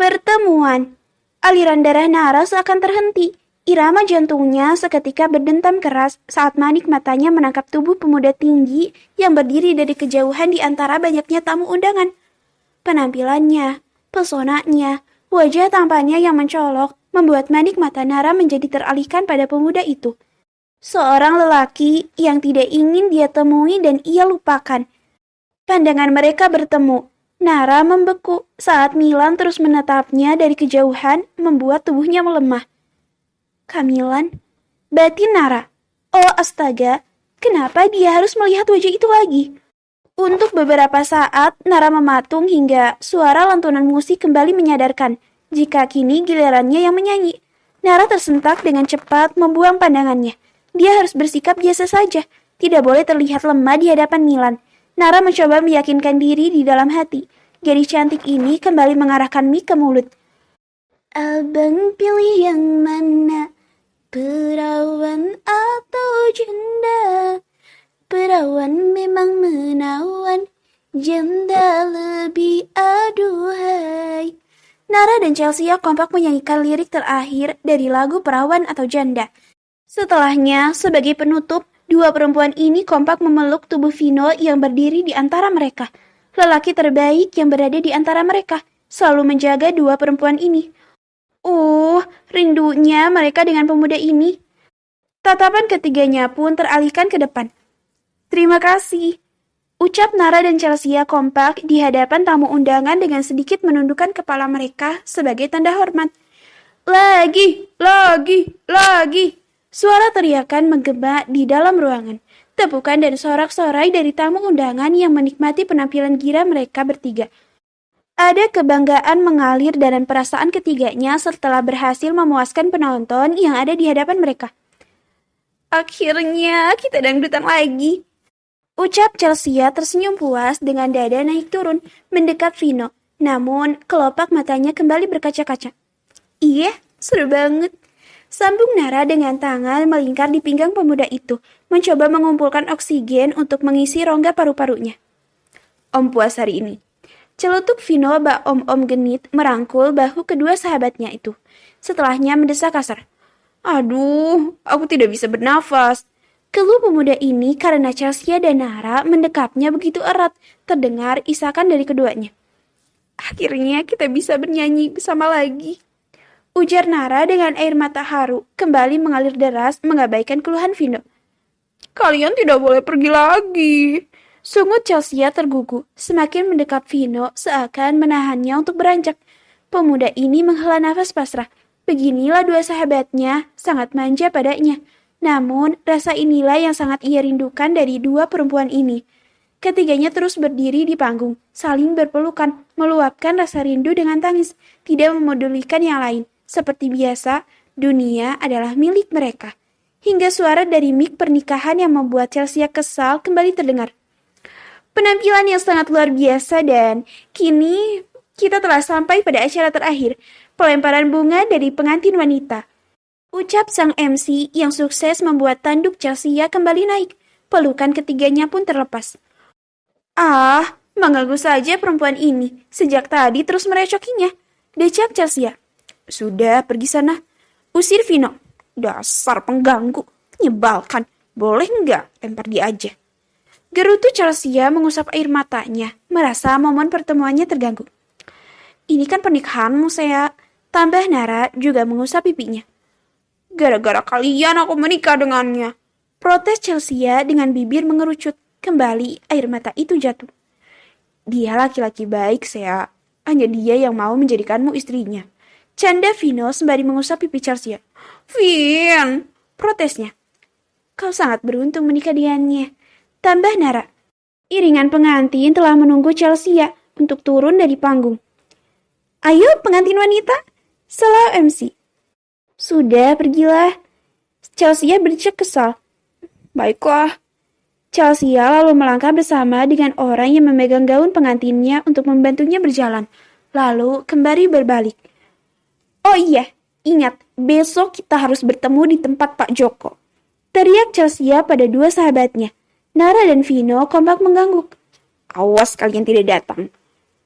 Pertemuan. Aliran darah Nara seakan terhenti. Irama jantungnya seketika berdentam keras saat manik matanya menangkap tubuh pemuda tinggi yang berdiri dari kejauhan di antara banyaknya tamu undangan. Penampilannya, pesonanya, wajah tampannya yang mencolok membuat manik mata Nara menjadi teralihkan pada pemuda itu. Seorang lelaki yang tidak ingin dia temui dan ia lupakan. Pandangan mereka bertemu. Nara membeku saat Milan terus menatapnya dari kejauhan membuat tubuhnya melemah. Kamilan, batin Nara. Oh astaga, kenapa dia harus melihat wajah itu lagi? Untuk beberapa saat, Nara mematung hingga suara lantunan musik kembali menyadarkan jika kini gilirannya yang menyanyi. Nara tersentak dengan cepat membuang pandangannya. Dia harus bersikap biasa saja, tidak boleh terlihat lemah di hadapan Milan. Nara mencoba meyakinkan diri di dalam hati. Gadis cantik ini kembali mengarahkan mic ke mulut. Abang pilih yang mana? Perawan atau janda? Perawan memang menawan, janda lebih aduhai. Nara dan Chelsea kompak menyanyikan lirik terakhir dari lagu Perawan atau Janda. Setelahnya, sebagai penutup, dua perempuan ini kompak memeluk tubuh Vino yang berdiri di antara mereka. Lelaki terbaik yang berada di antara mereka selalu menjaga dua perempuan ini. Rindunya mereka dengan pemuda ini. Tatapan ketiganya pun teralihkan ke depan. Terima kasih, ucap Nara dan Chelsea kompak di hadapan tamu undangan dengan sedikit menundukkan kepala mereka sebagai tanda hormat. Lagi. Suara teriakan menggema di dalam ruangan. Tepukan dan sorak-sorai dari tamu undangan yang menikmati penampilan gira mereka bertiga. Ada kebanggaan mengalir dalam perasaan ketiganya setelah berhasil memuaskan penonton yang ada di hadapan mereka. Akhirnya kita dangdutan lagi, ucap Chelsea tersenyum puas dengan dada naik turun mendekat Vino. Namun kelopak matanya kembali berkaca-kaca. Iya, seru banget. Sambung Nara dengan tangan melingkar di pinggang pemuda itu, mencoba mengumpulkan oksigen untuk mengisi rongga paru-parunya. Om puas hari ini. Celutuk Vino bak om-om genit merangkul bahu kedua sahabatnya itu. Setelahnya mendesak kasar. Aduh, aku tidak bisa bernafas. Keluh pemuda ini karena Chelsea dan Nara mendekapnya begitu erat, terdengar isakan dari keduanya. Akhirnya kita bisa bernyanyi bersama lagi, ujar Nara dengan air mata haru, kembali mengalir deras mengabaikan keluhan Vino. Kalian tidak boleh pergi lagi, sungut Chelsea tergugu, semakin mendekap Vino seakan menahannya untuk beranjak. Pemuda ini menghela nafas pasrah. Beginilah dua sahabatnya, sangat manja padanya. Namun, rasa inilah yang sangat ia rindukan dari dua perempuan ini. Ketiganya terus berdiri di panggung, saling berpelukan, meluapkan rasa rindu dengan tangis, tidak memedulikan yang lain. Seperti biasa, dunia adalah milik mereka. Hingga suara dari mic pernikahan yang membuat Chelsea kesal kembali terdengar. Penampilan yang sangat luar biasa dan kini kita telah sampai pada acara terakhir, pelemparan bunga dari pengantin wanita. Ucap sang MC yang sukses membuat tanduk Chelsea kembali naik. Pelukan ketiganya pun terlepas. Mengganggu saja perempuan ini. Sejak tadi terus merecokinya, decap Chelsea. Sudah, pergi sana. Usir Vino. Dasar pengganggu, menyebalkan. Boleh enggak, lempar dia aja. Gerutu Chelsea mengusap air matanya, merasa momen pertemuannya terganggu. Ini kan pernikahanmu, saya. Tambah Nara juga mengusap pipinya. Gara-gara kalian aku menikah dengannya, protes Chelsea dengan bibir mengerucut. Kembali air mata itu jatuh. Dia laki-laki baik, saya. Hanya dia yang mau menjadikanmu istrinya. Canda Vino sembari mengusap pipi Chelsea. Vin, protesnya. Kau sangat beruntung menikah dengannya. Tambah Nara. Iringan pengantin telah menunggu Chelsea untuk turun dari panggung. Ayo pengantin wanita, salah MC. Sudah, pergilah. Chelsea bercek kesal. Baiklah. Chelsea lalu melangkah bersama dengan orang yang memegang gaun pengantinnya untuk membantunya berjalan. Lalu kembali berbalik. Oh iya, ingat, besok kita harus bertemu di tempat Pak Joko. Teriak Chelsea pada dua sahabatnya. Nara dan Vino kompak mengangguk. Awas kalian tidak datang.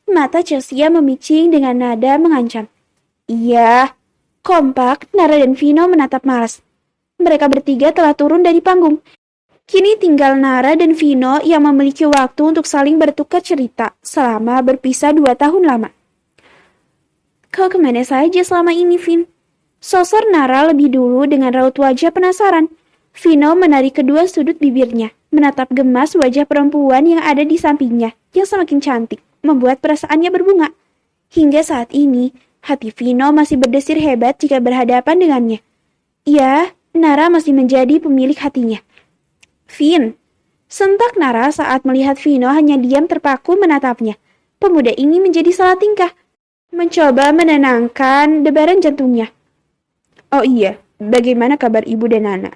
Mata Chelsea memicing dengan nada mengancam. Iya. Kompak, Nara dan Vino menatap malas. Mereka bertiga telah turun dari panggung. Kini tinggal Nara dan Vino yang memiliki waktu untuk saling bertukar cerita selama berpisah 2 tahun lama. Kau kemana saja selama ini, Vin? Sosor Nara lebih dulu dengan raut wajah penasaran. Vino menarik kedua sudut bibirnya, menatap gemas wajah perempuan yang ada di sampingnya, yang semakin cantik, membuat perasaannya berbunga. Hingga saat ini, hati Vino masih berdesir hebat jika berhadapan dengannya. Ya, Nara masih menjadi pemilik hatinya. Vin, sentak Nara saat melihat Vino hanya diam terpaku menatapnya. Pemuda ini menjadi salah tingkah, mencoba menenangkan debaran jantungnya. Oh iya, bagaimana kabar ibu dan Nana?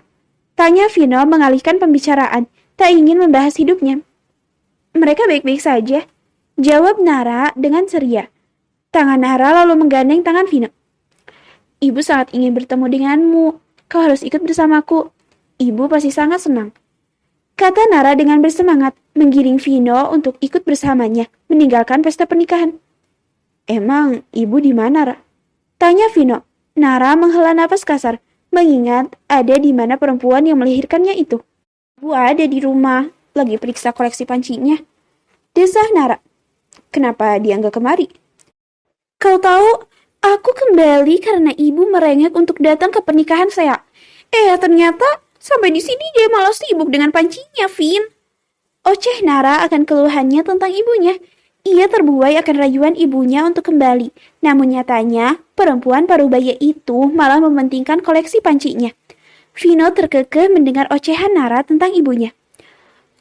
Tanya Vino mengalihkan pembicaraan, tak ingin membahas hidupnya. Mereka baik-baik saja, jawab Nara dengan ceria. Tangan Nara lalu menggandeng tangan Vino. Ibu sangat ingin bertemu denganmu, kau harus ikut bersamaku. Ibu pasti sangat senang. Kata Nara dengan bersemangat, menggiring Vino untuk ikut bersamanya, meninggalkan pesta pernikahan. Emang ibu di mana, Ra? Tanya Vino. Nara menghela napas kasar, mengingat ada di mana perempuan yang melahirkannya itu. Ibu ada di rumah, lagi periksa koleksi pancinya. Desah Nara. Kenapa dia nggak kemari? Kau tahu, aku kembali karena ibu merengek untuk datang ke pernikahan saya. Ternyata sampai di sini dia malah sibuk dengan pancinya, Vin. Oceh Nara akan keluhannya tentang ibunya. Ia terbuai akan rayuan ibunya untuk kembali. Namun nyatanya, perempuan parubaya itu malah mementingkan koleksi pancinya. Vino terkekeh mendengar ocehan Nara tentang ibunya.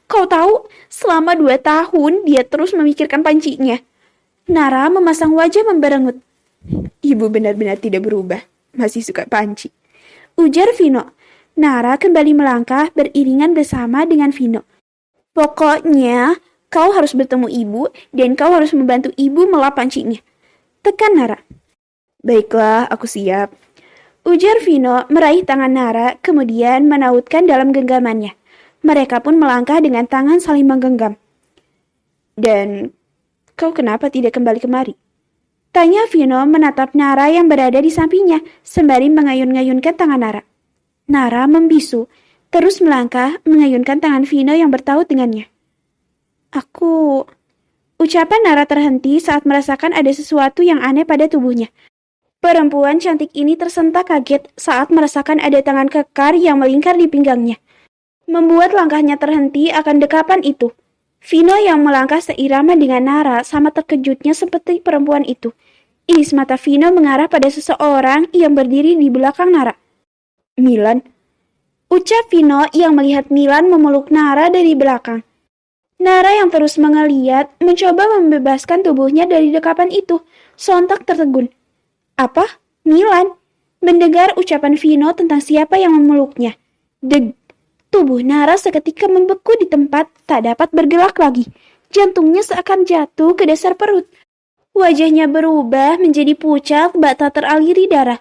Kau tahu, selama 2 tahun dia terus memikirkan pancinya. Nara memasang wajah memberengut. Ibu benar-benar tidak berubah, masih suka panci. Ujar Vino. Nara kembali melangkah beriringan bersama dengan Vino. Pokoknya, kau harus bertemu ibu dan kau harus membantu ibu melap pancinya. Tekan Nara. Baiklah, aku siap. Ujar Vino meraih tangan Nara kemudian menautkan dalam genggamannya. Mereka pun melangkah dengan tangan saling menggenggam. Dan kau kenapa tidak kembali kemari? Tanya Vino menatap Nara yang berada di sampingnya sembari mengayun-ngayunkan tangan Nara. Nara membisu, terus melangkah mengayunkan tangan Vino yang bertaut dengannya. Ucapan Nara terhenti saat merasakan ada sesuatu yang aneh pada tubuhnya. Perempuan cantik ini tersentak kaget saat merasakan ada tangan kekar yang melingkar di pinggangnya. Membuat langkahnya terhenti akan dekapan itu. Vino yang melangkah seirama dengan Nara sama terkejutnya seperti perempuan itu. Iris mata Vino mengarah pada seseorang yang berdiri di belakang Nara. Milan. Ucap Vino yang melihat Milan memeluk Nara dari belakang. Nara yang terus mengeliat mencoba membebaskan tubuhnya dari dekapan itu. Sontak tertegun. Apa? Milan? Mendengar ucapan Vino tentang siapa yang memeluknya. Deg. Tubuh Nara seketika membeku di tempat, tak dapat bergerak lagi. Jantungnya seakan jatuh ke dasar perut. Wajahnya berubah menjadi pucat, bak teraliri darah.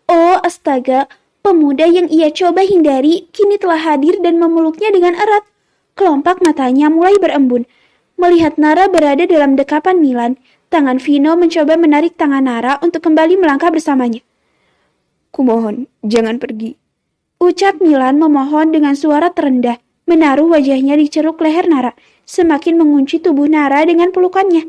Oh astaga, pemuda yang ia coba hindari kini telah hadir dan memeluknya dengan erat. Kelompak matanya mulai berembun. Melihat Nara berada dalam dekapan Milan, tangan Vino mencoba menarik tangan Nara untuk kembali melangkah bersamanya. Kumohon, jangan pergi. Ucap Milan memohon dengan suara terendah, menaruh wajahnya di ceruk leher Nara, semakin mengunci tubuh Nara dengan pelukannya.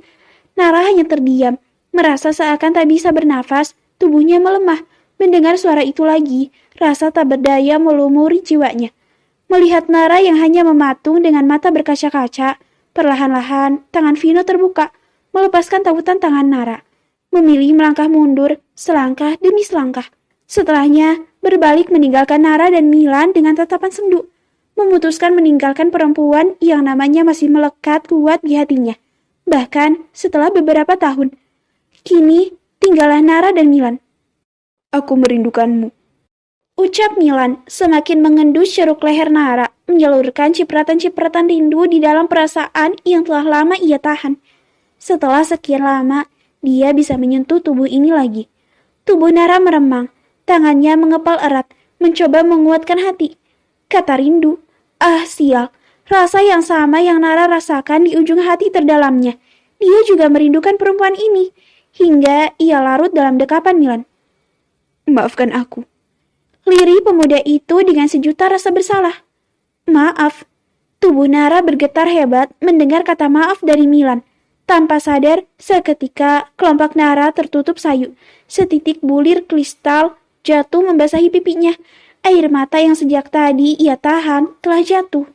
Nara hanya terdiam, merasa seakan tak bisa bernafas, tubuhnya melemah. Mendengar suara itu lagi, rasa tak berdaya melumuri jiwanya. Melihat Nara yang hanya mematung dengan mata berkaca-kaca, perlahan-lahan tangan Vino terbuka, melepaskan tautan tangan Nara. Memilih melangkah mundur, selangkah demi selangkah. Setelahnya, berbalik meninggalkan Nara dan Milan dengan tatapan sendu. Memutuskan meninggalkan perempuan yang namanya masih melekat kuat di hatinya. Bahkan setelah beberapa tahun. Kini, tinggallah Nara dan Milan. Aku merindukanmu. Ucap Milan semakin mengendus ceruk leher Nara, menjalurkan cipratan-cipratan rindu di dalam perasaan yang telah lama ia tahan. Setelah sekian lama, dia bisa menyentuh tubuh ini lagi. Tubuh Nara meremang. Tangannya mengepal erat, mencoba menguatkan hati. Kata rindu, sial, rasa yang sama yang Nara rasakan di ujung hati terdalamnya. Dia juga merindukan perempuan ini, hingga ia larut dalam dekapan Milan. Maafkan aku. Lirih pemuda itu dengan sejuta rasa bersalah. Maaf. Tubuh Nara bergetar hebat mendengar kata maaf dari Milan. Tanpa sadar, seketika kelopak Nara tertutup sayu. Setitik bulir kristal jatuh membasahi pipinya. Air mata yang sejak tadi ia tahan telah jatuh.